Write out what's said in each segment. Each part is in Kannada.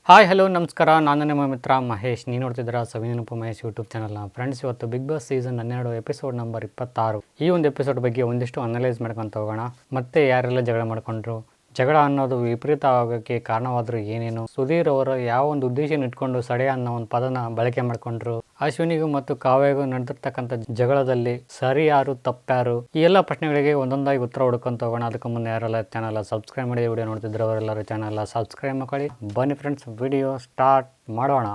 ಹಾಯ್ ಹಲೋ ನಮಸ್ಕಾರ. ನಾನು ನಿಮ್ಮ ಮಿತ್ರ ಮಹೇಶ್. ನೀವು ನೋಡ್ತಿದ್ದೀರಾ ಸವಿನೆನಪು ಮಹೇಶ್ ಯೂಟ್ಯೂಬ್ ಚಾನಲ್ನ. ಫ್ರೆಂಡ್ಸ್, ಇವತ್ತು Bigg Boss season 12 episode number 26 ಈ ಒಂದು ಎಪಿಸೋಡ್ ಬಗ್ಗೆ ಒಂದಿಷ್ಟು ಅನಲೈಸ್ ಮಾಡ್ಕೊತ ಹೋಗೋಣ. ಮತ್ತೆ ಯಾರೆಲ್ಲ ಜಗಳ ಮಾಡ್ಕೊಂಡ್ರು, ಜಗಳ ಅನ್ನೋದು ವಿಪರೀತ ಆಗೋಕ್ಕೆ ಕಾರಣವಾದ್ರು ಏನೇನು, ಸುಧೀರ್ ಅವರ ಯಾವ ಒಂದು ಉದ್ದೇಶನ ಇಟ್ಕೊಂಡು ಸಡೆ ಅನ್ನೋ ಒಂದು ಪದನ ಬಳಕೆ ಮಾಡ್ಕೊಂಡ್ರು, ಅಶ್ವಿನಿಗೂ ಮತ್ತು ಕಾವ್ಯಗೂ ನಡೆದಿರ್ತಕ್ಕಂಥ ಜಗಳದಲ್ಲಿ ಸರಿ ಯಾರು ತಪ್ಪ್ಯಾರು, ಈ ಎಲ್ಲ ಪ್ರಶ್ನೆಗಳಿಗೆ ಒಂದೊಂದಾಗಿ ಉತ್ತರ ಹುಡ್ಕೊಂತ ಹೋಗೋಣ. ಅದಕ್ಕೆ ಮುನ್ನ ಯಾರೆಲ್ಲ ಚಾನಲ್ ಸಬ್ಸ್ಕ್ರೈಬ್ ಮಾಡಿ ವಿಡಿಯೋ ನೋಡ್ತಿದ್ರು ಅವರೆಲ್ಲರೂ ಚಾನಲ್ ಸಬ್ಸ್ಕ್ರೈಬ್ ಮಾಡ್ಕೊಳ್ಳಿ. ಬನ್ನಿ ಫ್ರೆಂಡ್ಸ್, ವಿಡಿಯೋ ಸ್ಟಾರ್ಟ್ ಮಾಡೋಣ.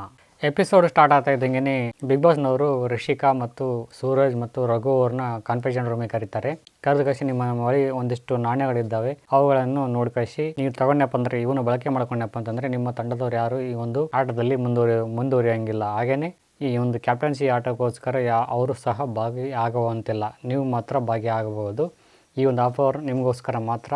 ಎಪಿಸೋಡ್ ಸ್ಟಾರ್ಟ್ ಆಗ್ತಾ ಇದ್ದಂಗೆ ಬಿಗ್ ಬಾಸ್ನವರು ರಿಷಿಕಾ ಮತ್ತು ಸೂರಜ್ ಮತ್ತು ರಘು ಅವ್ರನ್ನ ಕಾನ್ಫರೆನ್ಸ್ ರೂಮಿಗೆ ಕರೀತಾರೆ. ಕರೆದು ಕಳಿಸಿ ನಿಮ್ಮ ಬಳಿ ಒಂದಿಷ್ಟು ನಾಣ್ಯಗಳಿದ್ದಾವೆ, ಅವುಗಳನ್ನು ನೋಡಿ ಕಳಿಸಿ ನೀವು ತಗೊಂಡಪ್ಪ ಅಂದ್ರೆ, ಇವನು ಬಳಕೆ ಮಾಡ್ಕೊಂಡಪ್ಪ ಅಂತಂದ್ರೆ ನಿಮ್ಮ ತಂಡದವ್ರು ಯಾರು ಈ ಒಂದು ಆಟದಲ್ಲಿ ಮುಂದುವರಿಯಂಗಿಲ್ಲ. ಹಾಗೇನೆ ಈ ಒಂದು ಕ್ಯಾಪ್ಟನ್ಸಿ ಆಟಕ್ಕೋಸ್ಕರ ಅವರು ಸಹ ಭಾಗಿ ಆಗುವಂತಿಲ್ಲ, ನೀವು ಮಾತ್ರ ಭಾಗಿ ಆಗಬಹುದು. ಈ ಒಂದು ಆಫರ್ ನಿಮಗೋಸ್ಕರ ಮಾತ್ರ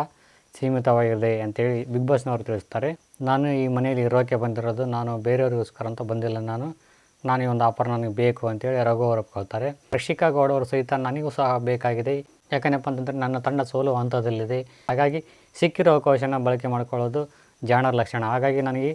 ಸೀಮಿತವಾಗಿದೆ ಅಂತೇಳಿ ಬಿಗ್ ಬಾಸ್ನವರು ತಿಳಿಸ್ತಾರೆ. ನಾನು ಈ ಮನೆಯಲ್ಲಿ ಇರೋಕ್ಕೆ ಬಂದಿರೋದು, ನಾನು ಬೇರೆಯವ್ರಿಗೋಸ್ಕರ ಅಂತ ಬಂದಿಲ್ಲ, ನಾನು ಈ ಒಂದು ಆಫರ್ ನನಗೆ ಬೇಕು ಅಂತೇಳಿ ರಘು ಅವರು ಒಪ್ಕೊಳ್ತಾರೆ. ರಿಷಿಕಾ ಗೌಡ ಅವರು ಸಹಿತ ನನಗೂ ಸಹ ಬೇಕಾಗಿದೆ, ಯಾಕಂದಪ್ಪ ಅಂತಂದರೆ ನನ್ನ ತಂಡ ಸೋಲುವ ಹಂತದಲ್ಲಿದೆ, ಹಾಗಾಗಿ ಸಿಕ್ಕಿರೋ ಅವಕಾಶನ ಬಳಕೆ ಮಾಡ್ಕೊಳ್ಳೋದು ಜಾಣರ ಲಕ್ಷಣ. ಹಾಗಾಗಿ ನನಗೆ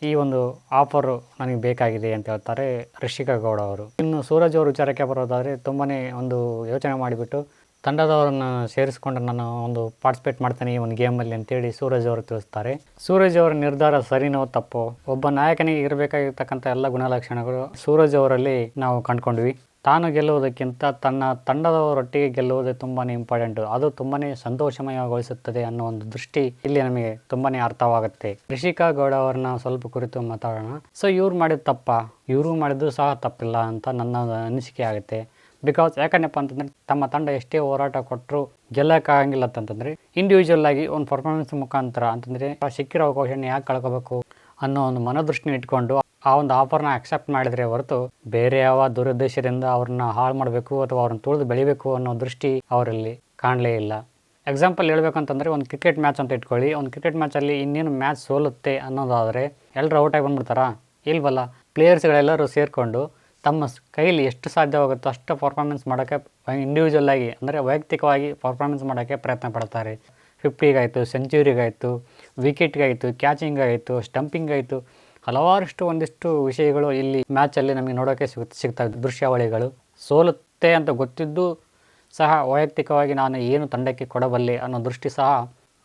ಈ ಒಂದು ಆಫರು ನನಗೆ ಬೇಕಾಗಿದೆ ಅಂತ ಹೇಳ್ತಾರೆ ರಿಷಿಕಾ ಗೌಡ ಅವರು. ಇನ್ನು ಸೂರಜ್ ಅವರು ವಿಚಾರಕ್ಕೆ ಬರೋದಾದರೆ ತುಂಬಾ ಒಂದು ಯೋಚನೆ ಮಾಡಿಬಿಟ್ಟು ತಂಡದವರನ್ನು ಸೇರಿಸ್ಕೊಂಡು ನಾನು ಒಂದು ಪಾರ್ಟಿಸಿಪೇಟ್ ಮಾಡ್ತೇನೆ ಈ ಒಂದು ಗೇಮಲ್ಲಿ ಅಂತೇಳಿ ಸೂರಜ್ ಅವರು ತಿಳಿಸ್ತಾರೆ. ಸೂರಜ್ ಅವರ ನಿರ್ಧಾರ ಸರಿನೋ ತಪ್ಪೋ, ಒಬ್ಬ ನಾಯಕನಿಗೆ ಇರಬೇಕಾಗಿರ್ತಕ್ಕಂಥ ಎಲ್ಲ ಗುಣಲಕ್ಷಣಗಳು ಸೂರಜ್ ಅವರಲ್ಲಿ ನಾವು ಕಂಡುಕೊಂಡ್ವಿ. ತಾನು ಗೆಲ್ಲುವುದಕ್ಕಿಂತ ತನ್ನ ತಂಡದವರೊಟ್ಟಿಗೆ ಗೆಲ್ಲುವುದೇ ತುಂಬಾ ಇಂಪಾರ್ಟೆಂಟು, ಅದು ತುಂಬಾ ಸಂತೋಷಮಯಗೊಳಿಸುತ್ತದೆ ಅನ್ನೋ ಒಂದು ದೃಷ್ಟಿ ಇಲ್ಲಿ ನಮಗೆ ತುಂಬಾ ಅರ್ಥವಾಗುತ್ತೆ. ರಿಷಿಕಾ ಗೌಡ ಅವ್ರನ್ನ ಸ್ವಲ್ಪ ಕುರಿತು ಮಾತಾಡೋಣ. ಸೊ ಇವ್ರು ಮಾಡಿದ ತಪ್ಪ, ಇವರು ಮಾಡಿದ್ದು ಸಹ ತಪ್ಪಿಲ್ಲ ಅಂತ ನನ್ನ ಅನಿಸಿಕೆ ಆಗುತ್ತೆ. ಬಿಕಾಸ್ ಯಾಕಂದಪ್ಪ ಅಂತಂದರೆ ತಮ್ಮ ತಂಡ ಎಷ್ಟೇ ಹೋರಾಟ ಕೊಟ್ಟರು ಗೆಲ್ಲಕ್ಕಾಗಂಗಿಲ್ಲ ಅಂತಂದರೆ ಇಂಡಿವಿಜುವಲ್ ಆಗಿ ಒಂದು ಪರ್ಫಾರ್ಮೆನ್ಸ್ ಮುಖಾಂತರ ಅಂತಂದರೆ ಸಿಕ್ಕಿರೋ ಅವಕಾಶನ ಯಾಕೆ ಕಳ್ಕೋಬೇಕು ಅನ್ನೋ ಒಂದು ಮನೋದೃಷ್ಟಿನ ಇಟ್ಕೊಂಡು ಆ ಒಂದು ಆಫರ್ನ ಅಕ್ಸೆಪ್ಟ್ ಮಾಡಿದರೆ ಹೊರತು ಬೇರೆ ಯಾವ ದುರುದ್ದೇಶದಿಂದ ಅವ್ರನ್ನ ಹಾಳು ಮಾಡಬೇಕು ಅಥವಾ ಅವ್ರನ್ನ ತುಳಿದು ಬೆಳಿಬೇಕು ಅನ್ನೋ ದೃಷ್ಟಿ ಅವರಲ್ಲಿ ಕಾಣಲೇ ಇಲ್ಲ. ಎಕ್ಸಾಂಪಲ್ ಹೇಳ್ಬೇಕಂತಂದರೆ ಒಂದು ಕ್ರಿಕೆಟ್ ಮ್ಯಾಚ್ ಅಂತ ಇಟ್ಕೊಳ್ಳಿ. ಒಂದು ಕ್ರಿಕೆಟ್ ಮ್ಯಾಚಲ್ಲಿ ಇನ್ನೇನು ಮ್ಯಾಚ್ ಸೋಲುತ್ತೆ ಅನ್ನೋದಾದರೆ ಎಲ್ಲರೂ ಔಟಾಗಿ ಬಂದ್ಬಿಡ್ತಾರಾ? ಇಲ್ವಲ್ಲ, ಪ್ಲೇಯರ್ಸ್ಗಳೆಲ್ಲರೂ ಸೇರಿಕೊಂಡು ತಮ್ಮ ಕೈಲಿ ಎಷ್ಟು ಸಾಧ್ಯವಾಗುತ್ತೋ ಅಷ್ಟು ಪರ್ಫಾರ್ಮೆನ್ಸ್ ಮಾಡೋಕ್ಕೆ ಇಂಡಿವಿಜುವಲ್ ಆಗಿ ಅಂದರೆ ವೈಯಕ್ತಿಕವಾಗಿ ಪರ್ಫಾರ್ಮೆನ್ಸ್ ಮಾಡೋಕ್ಕೆ ಪ್ರಯತ್ನ ಪಡ್ತಾರೆ. 50ಗಾಯಿತು, ಸೆಂಚುರಿಗಾಯಿತು, ವಿಕೆಟ್ಗಾಯಿತು, ಕ್ಯಾಚಿಂಗಾಯಿತು, ಸ್ಟಂಪಿಂಗಾಯಿತು, ಹಲವಾರಷ್ಟು ಒಂದಿಷ್ಟು ವಿಷಯಗಳು ಇಲ್ಲಿ ಮ್ಯಾಚಲ್ಲಿ ನಮಗೆ ನೋಡೋಕ್ಕೆ ಸಿಗ್ತವೆ ದೃಶ್ಯಾವಳಿಗಳು. ಸೋಲುತ್ತೆ ಅಂತ ಗೊತ್ತಿದ್ದು ಸಹ ವೈಯಕ್ತಿಕವಾಗಿ ನಾನು ಏನು ತಂಡಕ್ಕೆ ಕೊಡಬಲ್ಲೆ ಅನ್ನೋ ದೃಷ್ಟಿ ಸಹ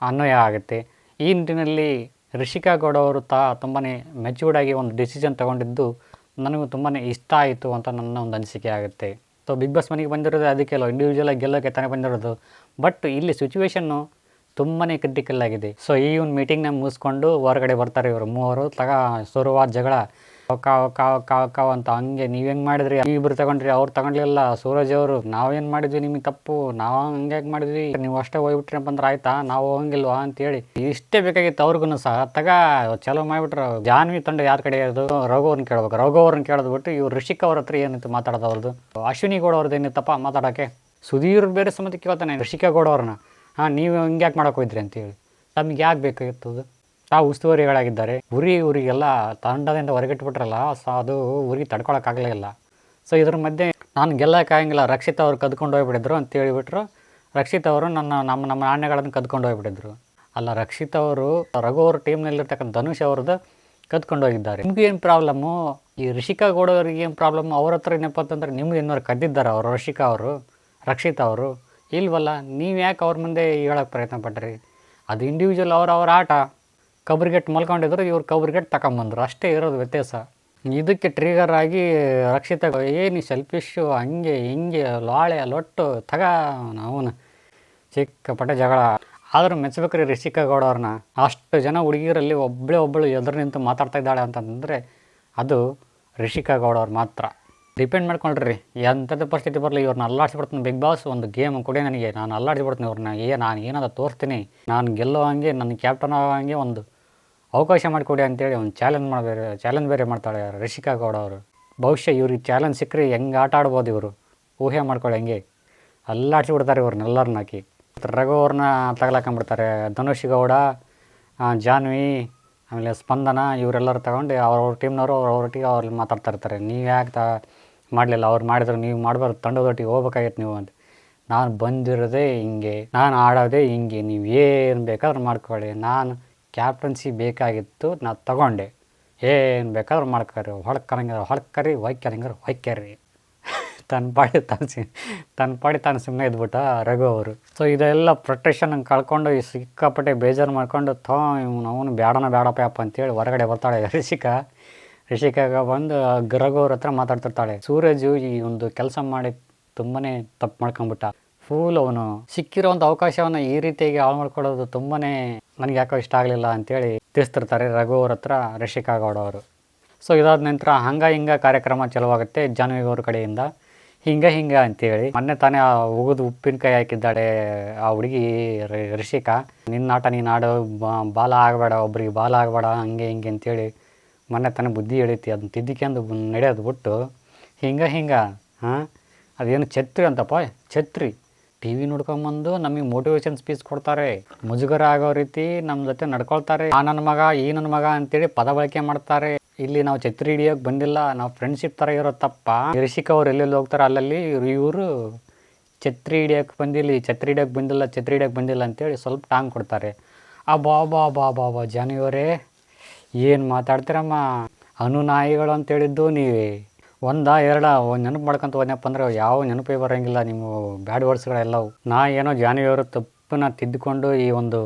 ಅನ್ವಯ ಆಗುತ್ತೆ. ಈ ನಿಟ್ಟಿನಲ್ಲಿ ರಿಷಿಕಾ ಗೌಡ ಅವರು ತುಂಬಾ ಮೆಚ್ಯೂರ್ಡಾಗಿ ಒಂದು ಡಿಸಿಷನ್ ತೊಗೊಂಡಿದ್ದು ನನಗೂ ತುಂಬಾ ಇಷ್ಟ ಆಯಿತು ಅಂತ ನನ್ನ ಒಂದು ಅನಿಸಿಕೆ ಆಗುತ್ತೆ. ಸೊ ಬಿಗ್ ಬಾಸ್ ಮನೆಗೆ ಬಂದಿರೋದು ಅದಕ್ಕೆ ಅಲ್ಲ, ಇಂಡಿವಿಜುವಲಾಗಿ ಗೆಲ್ಲೋಕ್ಕೆ ತಾನೇ ಬಂದಿರೋದು. ಬಟ್ ಇಲ್ಲಿ ಸಿಚುವೇಶನ್ನು ತುಂಬಾ ಕ್ರಿಟಿಕಲ್ ಆಗಿದೆ. ಸೊ ಈ ಒಂದು ಮೀಟಿಂಗ್ನ ಮುಗಿಸ್ಕೊಂಡು ಹೊರಗಡೆ ಬರ್ತಾರೆ ಇವರು ಮೂವರು. ಶುರುವಾದ ಜಗಳ ಕಾವ್ ಅಂತ, ಹಂಗೆ ನೀವು ಹೆಂಗೆ ಮಾಡಿದ್ರಿ, ಇಬ್ಬರು ತಗೊಂಡ್ರಿ, ಅವ್ರು ತಗೊಂಡ್ಲಿಲ್ಲ. ಸೂರಜ್ ಅವರು ನಾವೇನು ಮಾಡಿದ್ವಿ, ನಿಮಗೆ ತಪ್ಪು, ನಾವು ಹಂಗೆ ಮಾಡಿದ್ವಿ, ನೀವು ಅಷ್ಟೇ ಹೋಗ್ಬಿಟ್ರಿ ಬಂದ್ರೆ ಆಯ್ತಾ, ನಾವು ಹೋಗಂಗಿಲ್ವಾ ಅಂತೇಳಿ ಇಷ್ಟೇ ಬೇಕಾಗಿತ್ತು ಅವ್ರಿಗೂ ಸಹ. ಚಲೋ ಮಾಡಿಬಿಟ್ರು. ಜಾನ್ವಿ ತಂಡ ಯಾರ ಕಡೆ ಇರೋದು? ರಘು ಅವ್ರನ್ನ ಕೇಳ್ಬೇಕು. ರಘು ಅವ್ರನ್ನ ಕೇಳೋದು ಬಿಟ್ಟು ಇವ್ರು ರಿಷಿಕಾ ಅವ್ರ ಹತ್ರ ಏನಿತ್ತು ಮಾತಾಡೋದು ಅವ್ರದ್ದು. ಅಶ್ವಿನಿ ಗೌಡ ಅವ್ರದ್ದು ಏನಿತ್ತಪ್ಪ ಮಾತಾಡೋಕ್ಕೆ. ಸುಧೀರ್ ಬೇರೆ ಸಮೇತ ಕೇಳ್ತಾನೆ ರಿಷಿಕಾ ಗೌಡ ಅವ್ರನ್ನ, ನೀವು ಹಿಂಗೆ ಯಾಕೆ ಮಾಡೋಕೆ ಹೋಯ್ದ್ರಿ ಅಂತೇಳಿ. ತಮಗೆ ಯಾಕೆ ಬೇಕಾಗಿತ್ತು? ತಾವು ಉಸ್ತುವಾರಿಗಳಾಗಿದ್ದಾರೆ, ಊರಿಗೆಲ್ಲ ತಂಡದಿಂದ ಹೊರಗಿಟ್ಬಿಟ್ರಲ್ಲ, ಸೊ ಅದು ಊರಿಗೆ ತಡ್ಕೊಳಕ್ಕಾಗಲೇ ಇಲ್ಲ. ಸೊ ಇದ್ರ ಮಧ್ಯೆ ನಾನು ಗೆಲ್ಲಕ್ಕಾಗಂಗಿಲ್ಲ, ರಕ್ಷಿತ್ ಅವ್ರು ಕದ್ಕೊಂಡು ಹೋಗ್ಬಿಟ್ಟಿದ್ರು ಅಂತ ಹೇಳಿಬಿಟ್ರು. ರಕ್ಷಿತ್ ಅವರು ನಮ್ಮ ನಾಣ್ಯಗಳನ್ನು ಕದ್ಕೊಂಡು ಹೋಗ್ಬಿಟ್ಟಿದ್ರು. ಅಲ್ಲ, ರಕ್ಷಿತ್ ಅವರು ರಘು ಅವ್ರ ಟೀಮ್ನಲ್ಲಿರ್ತಕ್ಕಂಥ ಧನುಷ್ ಅವ್ರದ್ದು ಕದ್ಕೊಂಡು ಹೋಗಿದ್ದಾರೆ. ನಿಮ್ಗೆ ಏನು ಪ್ರಾಬ್ಲಮ್ಮು? ಈ ರಿಷಿಕಾ ಗೌಡ ಅವ್ರಿಗೆ ಏನು ಪ್ರಾಬ್ಲಮ್ಮು? ಅವ್ರ ಹತ್ರ ಏನಪ್ಪ ಅಂತಂದರೆ ನಿಮ್ಗೆ ಏನಾರು ಕದ್ದಿದ್ದಾರೆ ಅವರು, ರಿಷಿಕಾ ಅವರು, ರಕ್ಷಿತ್ ಅವರು? ಇಲ್ವಲ್ಲ, ನೀವು ಯಾಕೆ ಅವ್ರ ಮುಂದೆ ಹೇಳೋಕ್ಕೆ ಪ್ರಯತ್ನ ಪಟ್ರಿ? ಅದು ಇಂಡಿವಿಜುವಲ್ ಅವ್ರ ಆಟ. ಕಬ್ರಿಗೆಟ್ ಮಲ್ಕೊಂಡಿದ್ರು, ಇವ್ರು ಕಬ್ರಿಗೆಟ್ ತಗೊಂಬಂದ್ರು, ಅಷ್ಟೇ ಇರೋದು ವ್ಯತ್ಯಾಸ. ಇದಕ್ಕೆ ಟ್ರಿಗರ್ ಆಗಿ ರಕ್ಷಿತ ಏನು ಸೆಲ್ಫಿಶು, ಹಂಗೆ ಹಿಂಗೆ ಲಾಳೆ ಲೊಟ್ಟು ಅವನು ಚಿಕ್ಕಪಟ್ಟೆ ಜಗಳ. ಆದರೂ ಮೆಚ್ಚಬೇಕ್ರಿ ರಿಷಿಕಾ ಗೌಡ ಅವ್ರನ್ನ. ಅಷ್ಟು ಜನ ಹುಡುಗಿಯರಲ್ಲಿ ಒಬ್ಬಳು ಎದುರು ನಿಂತು ಮಾತಾಡ್ತಾ ಇದ್ದಾಳೆ ಅಂತಂದರೆ ಅದು ರಿಷಿಕಾ ಗೌಡ ಅವ್ರು ಮಾತ್ರ. ಡಿಪೆಂಡ್ ಮಾಡ್ಕೊಳ್ರಿ, ಎಂಥದ್ದು ಪರಿಸ್ಥಿತಿ ಬರಲಿ ಇವ್ರನ್ನ ಅಲ್ಲಾಡಿಸ್ಬಿಡ್ತೀನಿ. ಬಿಗ್ ಬಾಸ್ ಒಂದು ಗೇಮ್ ಕೊಡಿ ನನಗೆ, ನಾನು ಅಲ್ಲಾಡಿಸ್ಬಿಡ್ತೀನಿ ಇವ್ರನ್ನ. ನಾನು ಏನಾದ್ರು ತೋರಿಸ್ತೀನಿ, ನಾನು ಗೆಲ್ಲೋ ಹಂಗೆ, ನನ್ನ ಕ್ಯಾಪ್ಟನ್ ಆಗೋ ಹಂಗೆ ಒಂದು ಅವಕಾಶ ಮಾಡಿಕೊಡಿ ಅಂತೇಳಿ ಒಂದು ಚಾಲೆಂಜ್ ಬೇರೆ ಮಾಡ್ತಾಳೆ ರಿಷಿಕಾ ಗೌಡ ಅವರು. ಬಹುಶಃ ಇವ್ರಿಗೆ ಚಾಲೆಂಜ್ ಸಿಕ್ಕರೆ ಹೆಂಗೆ ಆಟ ಆಡ್ಬೋದು ಇವರು, ಊಹೆ ಮಾಡ್ಕೊಳ್ಳಿ. ಹೆಂಗೆ ಅಲ್ಲಾಡಿಸ್ಬಿಡ್ತಾರೆ ಇವ್ರನ್ನೆಲ್ಲರನ್ನ ಹಾಕಿ. ರಘು ಅವ್ರನ್ನ ತಗಲಾಕೊಂಬಿಡ್ತಾರೆ. ಧನುಷ್ ಗೌಡ, ಜಾನ್ವಿ, ಆಮೇಲೆ ಸ್ಪಂದನ, ಇವರೆಲ್ಲರೂ ತಗೊಂಡು ಅವ್ರ ಟೀಮ್ನವರು ಅವ್ರೊಟ್ಟಿಗೆ ಅವ್ರಲ್ಲಿ ಮಾತಾಡ್ತಾ ಇರ್ತಾರೆ. ನೀವು ಯಾಕೆ ಮಾಡಲಿಲ್ಲ, ಅವ್ರು ಮಾಡಿದ್ರು ನೀವು ಮಾಡಬಾರ್ದು, ತಂಡದೊಟ್ಟಿಗೆ ಹೋಗ್ಬೇಕಾಗಿತ್ತು ನೀವು ಅಂತ. ನಾನು ಬಂದಿರೋದೇ ಹಿಂಗೆ, ನಾನು ಆಡೋದೇ ಹಿಂಗೆ, ನೀವು ಏನು ಬೇಕಾದ್ರೂ ಮಾಡ್ಕೊಳ್ಳಿ, ನಾನು ಕ್ಯಾಪ್ಟನ್ಸಿ ಬೇಕಾಗಿತ್ತು, ನಾನು ತಗೊಂಡೆ. ಏನು ಬೇಕಾದ್ರೂ ಮಾಡ್ಕರಿ, ಹೊಡ್ಕರಂಗಿದ್ರೆ ಹೊಡ್ಕರಿ, ಹೊಯ್ಕರಂಗಿದ್ರೆ ಹೊಯ್ಕರಿ. ತನ್ನ ಪಾಡಿ ತಾನು ಸುಮ್ಮನೆ ಇದ್ಬಿಟ್ಟ ರಘು ಅವರು. ಸೊ ಇದೆಲ್ಲ ಪ್ರೊಟೆಕ್ಷನ್ ಕಳ್ಕೊಂಡು ಸಿಕ್ಕಾಪಟ್ಟೆ ಬೇಜಾರು ಮಾಡ್ಕೊಂಡು ಅವನು ಬೇಡಪ್ಪ ಅಂತೇಳಿ ಹೊರಗಡೆ ಬರ್ತಾಳೆ ರಿಷಿಕಾಗ ಬಂದು ರಘು ಅವ್ರ ಹತ್ರ ಮಾತಾಡ್ತಿರ್ತಾಳೆ. ಸೂರಜು ಈ ಒಂದು ಕೆಲಸ ಮಾಡಿ ತುಂಬಾ ತಪ್ಪು ಮಾಡ್ಕೊಂಬಿಟ್ಟ. ಫೂಲ್ ಅವನು ಸಿಕ್ಕಿರೋ ಒಂದು ಅವಕಾಶವನ್ನು ಈ ರೀತಿಯಾಗಿ ಹಾಳು ಮಾಡ್ಕೊಳ್ಳೋದು ತುಂಬಾ ನನಗೆ ಯಾಕೋ ಇಷ್ಟ ಆಗಲಿಲ್ಲ ಅಂತೇಳಿ ತಿಳಿಸ್ತಿರ್ತಾರೆ ರಘು ಅವ್ರ ಹತ್ರ ರಿಷಿಕಾ ಗೌಡ ಅವರು. ಸೊ ಇದಾದ ನಂತರ ಹಿಂಗ ಕಾರ್ಯಕ್ರಮ ಚಲುವಾಗುತ್ತೆ ಜಾಹ್ನವಿ ಅವ್ರ ಕಡೆಯಿಂದ. ಹಿಂಗ ಅಂತೇಳಿ ಮೊನ್ನೆ ತಾನೇ ಉಗಿದು ಉಪ್ಪಿನಕಾಯಿ ಹಾಕಿದ್ದಾಳೆ ಆ ಹುಡುಗಿ ರಿಷಿಕಾ. ನಿನ್ನ ಆಟ ನೀನು ಆಡೋ, ಬಾಲ ಆಗಬೇಡ, ಒಬ್ರಿಗೆ ಬಾಲ ಆಗಬೇಡ, ಹಂಗೆ ಅಂತೇಳಿ ಮೊನ್ನೆ ತಾನೇ ಬುದ್ಧಿ ಹೇಳಿತಿ. ಅದನ್ನ ತಿದ್ದಿಕೊಂಡು ನಡೆಯೋದು ಬಿಟ್ಟು ಹಿಂಗ ಹಾಂ ಅದೇನು ಛತ್ರಿ ಅಂತಪ್ಪ, ಛತ್ರಿ ಟಿ ವಿ ನೋಡ್ಕೊಂಬಂದು ನಮಗೆ ಮೋಟಿವೇಶನ್ ಸ್ಪೀಚ್ ಕೊಡ್ತಾರೆ, ಮುಜುಗರ ಆಗೋ ರೀತಿ ನಮ್ಮ ಜೊತೆ ನಡ್ಕೊಳ್ತಾರೆ. ಆ ನನ್ನ ಮಗ ಈ ನನ್ನ ಮಗ ಅಂತೇಳಿ ಪದ ಬಳಕೆ ಮಾಡ್ತಾರೆ. ಇಲ್ಲಿ ನಾವು ಛತ್ರಿ ಹಿಡಿಯೋಕೆ ಬಂದಿಲ್ಲ, ನಾವು ಫ್ರೆಂಡ್ಶಿಪ್ ಥರ ಇರೋ ತಪ್ಪ. ರಿಷಿಕಾ ಅವ್ರು ಎಲ್ಲೆಲ್ಲಿ ಹೋಗ್ತಾರೆ ಅಲ್ಲಲ್ಲಿ ಇವರು ಛತ್ರಿ ಹಿಡಿಯೋಕೆ ಬಂದಿಲ್ಲ ಅಂತೇಳಿ ಸ್ವಲ್ಪ ಟಾಂಗ್ ಕೊಡ್ತಾರೆ. ಬಾಬಾ ಜಾಹ್ನವಿಯವರೇ ಏನು ಮಾತಾಡ್ತೀರಮ್ಮ, ಅನುನಾಯಿಗಳು ಅಂತೇಳಿದ್ದು ನೀವೇ. ಒಂದು ನೆನಪು ಮಾಡ್ಕೊಂತ ಹೋದ್ನಪ್ಪ ಅಂದ್ರೆ ಯಾವ ನೆನಪೇ ಬರೋಂಗಿಲ್ಲ ನೀವು ಬ್ಯಾಡ್ ವರ್ಡ್ಸ್ಗಳೆಲ್ಲವು. ಏನೋ ಜಾಹ್ನವಿಯವರು ತಪ್ಪನ್ನ ತಿದ್ದುಕೊಂಡು ಈ ಒಂದು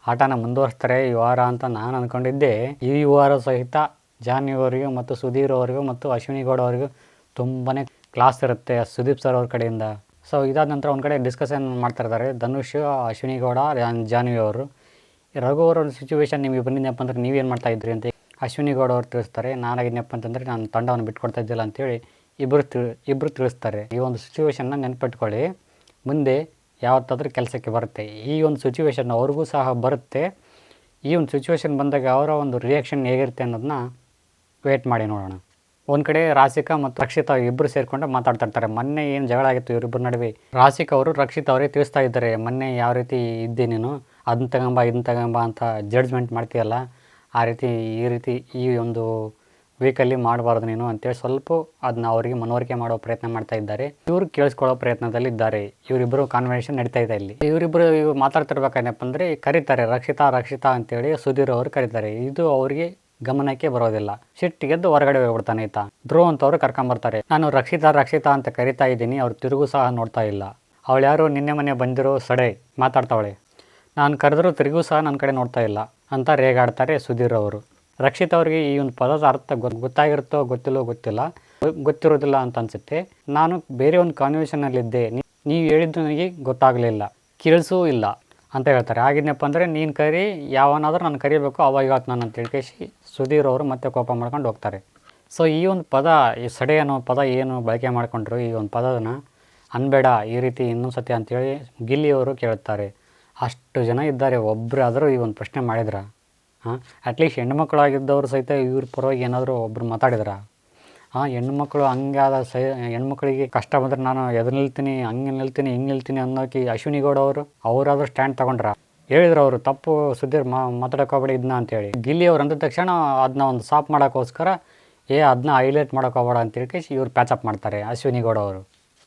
ಆಟನ ಮುಂದುವರಿಸ್ತಾರೆ ಈ ವಾರ ಅಂತ ನಾನು ಅಂದ್ಕೊಂಡಿದ್ದೆ. ಈ ವಾರ ಸಹಿತ ಜಾಹ್ನವಿಯವರಿಗೂ ಮತ್ತು ಸುಧೀರ್ ಅವರಿಗೂ ಮತ್ತು ಅಶ್ವಿನಿ ಗೌಡ ಅವರಿಗೂ ತುಂಬಾ ಕ್ಲಾಸ್ ಇರುತ್ತೆ ಸುದೀಪ್ ಸರ್ ಅವ್ರ ಕಡೆಯಿಂದ. ಸೊ ಇದಾದ ನಂತರ ಒಂದು ಕಡೆ ಡಿಸ್ಕಷನ್ ಮಾಡ್ತಾಯಿರ್ತಾರೆ ಧನುಷ್, ಅಶ್ವಿನಿ ಗೌಡ, ಜಾಹ್ನವಿ ಅವರು. ರಘು ಅವರ ಸಿಚುವೇಶನ್ ನಿಮಗೆ ಬಂದಿದ್ದೆಪ್ಪ ಅಂದ್ರೆ ನೀವೇನು ಮಾಡ್ತಾಯಿದ್ರಿ ಅಂತ ಅಶ್ವಿನಿ ಗೌಡ ಅವ್ರು ತಿಳಿಸ್ತಾರೆ. ನಾನಾಗಿದ್ದೆಪ್ಪ ಅಂತಂದರೆ ನಾನು ತಂಡವನ್ನು ಬಿಟ್ಕೊಡ್ತಾ ಇದ್ದಿಲ್ಲ ಅಂತೇಳಿ ಇಬ್ಬರು ತಿಳಿಸ್ತಾರೆ. ಈ ಒಂದು ಸಿಚುವೇಶನ್ನ ನೆನ್ಪಿಟ್ಕೊಳ್ಳಿ, ಮುಂದೆ ಯಾವತ್ತಾದ್ರೂ ಕೆಲಸಕ್ಕೆ ಬರುತ್ತೆ. ಈ ಒಂದು ಸಿಚುವೇಶನ್ ಅವ್ರಿಗೂ ಸಹ ಬರುತ್ತೆ. ಈ ಒಂದು ಸಿಚುವೇಶನ್ ಬಂದಾಗ ಅವರ ಒಂದು ರಿಯಾಕ್ಷನ್ ಹೇಗಿರುತ್ತೆ ಅನ್ನೋದನ್ನ ವೇಟ್ ಮಾಡಿ ನೋಡೋಣ. ಒಂದು ಕಡೆ ರಾಶಿಕಾ ಮತ್ತು ರಕ್ಷಿತಾ ಇಬ್ಬರು ಸೇರಿಕೊಂಡು ಮಾತಾಡ್ತಿರ್ತಾರೆ. ಮೊನ್ನೆ ಏನು ಜಗಳ ಆಗಿತ್ತು ಇವರಿಬ್ಬರ ನಡುವೆ. ರಾಶಿಕಾ ಅವರು ರಕ್ಷಿತಾ ಅವರೇ ತಿಳಿಸ್ತಾ ಇದ್ದಾರೆ, ಮೊನ್ನೆ ಯಾವ ರೀತಿ ಇದ್ದೆ ನೀನು, ಅದನ್ನ ತಗೊಂಬ ಅಂತ ಜಡ್ಜ್ಮೆಂಟ್ ಮಾಡ್ತೀಯಲ್ಲ, ಆ ರೀತಿ ಈ ಒಂದು ವೀಕಲ್ಲಿ ಮಾಡಬಾರ್ದು ನೀನು ಅಂತೇಳಿ ಸ್ವಲ್ಪ ಅದನ್ನ ಅವರಿಗೆ ಮನವರಿಕೆ ಮಾಡೋ ಪ್ರಯತ್ನ ಮಾಡ್ತಾ ಇದ್ದಾರೆ. ಇವರು ಕೇಳಿಸ್ಕೊಳ್ಳೋ ಪ್ರಯತ್ನದಲ್ಲಿ ಇದ್ದಾರೆ. ಇವರಿಬ್ಬರು ಕಾನ್ವರ್ಸೇಷನ್ ನಡೀತಾ ಇದೆ ಇಲ್ಲಿ. ಇವರಿಬ್ಬರು ಮಾತಾಡ್ತಿರ್ಬೇಕೇನಪ್ಪ ಅಂದರೆ ಕರೀತಾರೆ ರಕ್ಷಿತಾ ಅಂತೇಳಿ ಸುಧೀರ್ ಅವರು ಕರೀತಾರೆ. ಇದು ಅವರಿಗೆ ಗಮನಕ್ಕೆ ಬರೋದಿಲ್ಲ. ಸಿಟ್ಟಿಗೆದ್ದು ಹೊರಗಡೆ ಹೋಗ್ಬಿಡ್ತಾನೆ ಆಯ್ತಾ. ಧ್ರುವ್ ಅಂತವ್ರು ಕರ್ಕೊಂಬರ್ತಾರೆ. ನಾನು ರಕ್ಷಿತಾ ಅಂತ ಕರಿತಾ ಇದ್ದೀನಿ, ಅವ್ರು ತಿರುಗೂ ಸಹ ನೋಡ್ತಾ ಇಲ್ಲ. ಅವಳು ಯಾರು ನಿನ್ನೆ ಮೊನ್ನೆ ಬಂದಿರೋ ಸಡೆ ಮಾತಾಡ್ತಾವಳೆ, ನಾನು ಕರೆದ್ರೂ ತಿರುಗೂ ಸಹ ನನ್ನ ಕಡೆ ನೋಡ್ತಾ ಇಲ್ಲ ಅಂತ ರೇಗಾಡ್ತಾರೆ ಸುಧೀರ್ ಅವರು. ರಕ್ಷಿತ್ ಅವ್ರಿಗೆ ಈ ಒಂದು ಪದದ ಅರ್ಥ ಗೊತ್ತಾಗಿರುತ್ತೋ ಗೊತ್ತಿರೋದಿಲ್ಲ ಅಂತ ಅನಿಸುತ್ತೆ. ನಾನು ಬೇರೆ ಒಂದು ಕಾನ್ವರ್ಸೇಷನಲ್ಲಿದ್ದೆ, ನೀವು ಹೇಳಿದ್ದು ನನಗೆ ಗೊತ್ತಾಗಲಿಲ್ಲ, ಕೇಳಿಸೂ ಇಲ್ಲ ಅಂತ ಹೇಳ್ತಾರೆ. ಆಗಿದ್ನಪ್ಪ ಅಂದರೆ ನೀನು ಕರಿ, ಯಾವನಾದರೂ ನಾನು ಕರಿಬೇಕು, ಅವಾಗ ನಾನು ಅಂತ ತಿಳ್ಕೇಸಿ ಸುಧೀರ್ ಅವರು ಮತ್ತೆ ಕೋಪ ಮಾಡ್ಕೊಂಡು ಹೋಗ್ತಾರೆ. ಸೊ ಈ ಒಂದು ಪದ, ಈ ಸಡೆ ಅನ್ನೋ ಪದ ಏನು ಬಳಕೆ ಮಾಡಿಕೊಂಡ್ರು, ಈ ಒಂದು ಪದನ ಅನ್ಬೇಡ ಈ ರೀತಿ ಇನ್ನೊಂದು ಸತಿ ಅಂತೇಳಿ ಗಿಲ್ಲಿಯವರು ಕೇಳುತ್ತಾರೆ. ಅಷ್ಟು ಜನ ಇದ್ದಾರೆ, ಒಬ್ಬರಾದರೂ ಈ ಒಂದು ಪ್ರಶ್ನೆ ಮಾಡಿದ್ರ? ಅಟ್ಲೀಸ್ಟ್ ಹೆಣ್ಮಕ್ಳಾಗಿದ್ದವರು ಸಹಿತ ಇವ್ರ ಪರವಾಗಿ ಏನಾದರೂ ಒಬ್ಬರು ಮಾತಾಡಿದ್ರ? ಹೆಣ್ಮಕ್ಳು ಹಂಗಾದ ಹೆಣ್ಮಕ್ಳಿಗೆ ಕಷ್ಟ ಬಂದರೆ ನಾನು ಎದುರು ನಿಲ್ತೀನಿ, ಹಂಗೆ ನಿಲ್ತೀನಿ, ಹಿಂಗೆ ನಿಲ್ತೀನಿ ಅನ್ನೋಕೆ ಅಶ್ವಿನಿ ಗೌಡ ಅವರಾದರೂ ಸ್ಟ್ಯಾಂಡ್ ತಗೊಂಡ್ರ? ಹೇಳಿದ್ರು ಅವರು ತಪ್ಪು ಸುಧೀರ್ ಮಾತಾಡೋಕೋಬೇಡಿ ಇದನ್ನ ಅಂತೇಳಿ. ಗಿಲ್ಲಿ ಅವ್ರು ಅಂದ ತಕ್ಷಣ ಅದನ್ನ ಒಂದು ಸಾಫ್ ಮಾಡೋಕ್ಕೋಸ್ಕರ ಅದನ್ನ ಹೈಲೈಟ್ ಮಾಡೋಕ್ಕೋಬೇಡ ಅಂತೇಳಿ ಇವ್ರು ಪ್ಯಾಚಪ್ ಮಾಡ್ತಾರೆ ಅಶ್ವಿನಿ ಗೌಡ ಅವರು.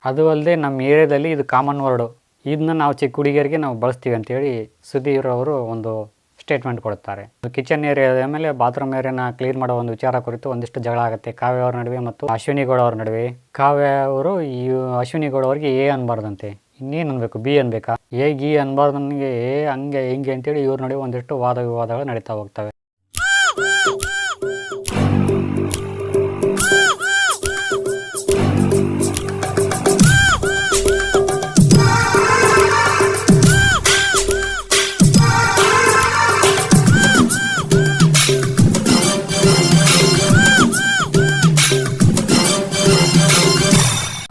ಅದು ಅಲ್ಲದೆ ನಮ್ಮ ಏರಿಯಾದಲ್ಲಿ ಇದು ಕಾಮನ್ ವರ್ಡು, ಇದನ್ನ ನಾವು ಚಿಕ್ಕ ಹುಡುಗಿಯರಿಗೆ ನಾವು ಬಳಸ್ತೀವಿ ಅಂತೇಳಿ ಸುಧೀರ್ ಅವರು ಒಂದು ಸ್ಟೇಟ್ಮೆಂಟ್ ಕೊಡುತ್ತಾರೆ. ಕಿಚನ್ ಏರಿಯಾದ ಮೇಲೆ ಬಾತ್ರೂಮ್ ಏರಿಯಾನ ಕ್ಲೀನ್ ಮಾಡೋ ಒಂದು ವಿಚಾರ ಕುರಿತು ಒಂದಿಷ್ಟು ಜಗಳ ಆಗುತ್ತೆ ಕಾವ್ಯ ಅವ್ರ ನಡುವೆ ಮತ್ತು ಅಶ್ವಿನಿ ಗೌಡ ಅವ್ರ ನಡುವೆ. ಕಾವ್ಯ ಅವರು ಈ ಅಶ್ವಿನಿ ಗೌಡ ಅವ್ರಿಗೆ ಅನ್ಬಾರ್ದಂತೆ, ಇನ್ನೇನು ಅನ್ಬೇಕು, ಬಿ ಅನ್ಬೇಕಾ, ಗಿ ಅನ್ಬಾರ್ದು ನನಗೆ, ಹಂಗೆ ಹಿಂಗೆ ಅಂತೇಳಿ ಇವ್ರ ನಡುವೆ ಒಂದಿಷ್ಟು ವಾದ ವಿವಾದಗಳು ನಡೀತಾ ಹೋಗ್ತವೆ.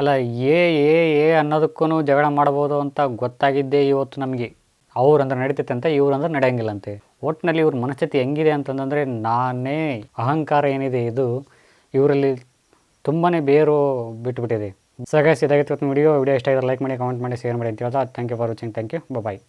ಅಲ್ಲ ಅನ್ನೋದಕ್ಕೂ ಜಗಳ ಮಾಡ್ಬೋದು ಅಂತ ಗೊತ್ತಾಗಿದ್ದೇ ಇವತ್ತು ನಮಗೆ. ಅವ್ರಂದ್ರೆ ನಡೀತೈತೆ ಅಂತ, ಇವ್ರಂದ್ರೆ ನಡೆಯಂಗಿಲ್ಲ ಅಂತೆ. ಒಟ್ಟಿನಲ್ಲಿ ಇವ್ರ ಮನಸ್ಥಿತಿ ಹೆಂಗಿದೆ ಅಂತಂದರೆ, ನಾನೇ ಅಹಂಕಾರ ಏನಿದೆ ಇದು ಇವರಲ್ಲಿ ತುಂಬಾ ಬೇರು ಬಿಟ್ಟುಬಿಟ್ಟಿದೆ. ಸೊ ಗೈಸ್, ಇದಾಗಿತ್ತು ವಿಡಿಯೋ ಇಷ್ಟ ಆಗಿದ್ರೆ ಲೈಕ್ ಮಾಡಿ, ಕಮೆಂಟ್ ಮಾಡಿ, ಶೇರ್ ಮಾಡಿ ಅಂತ ಹೇಳ್ತಾ thank you for watching. Thank you, bye.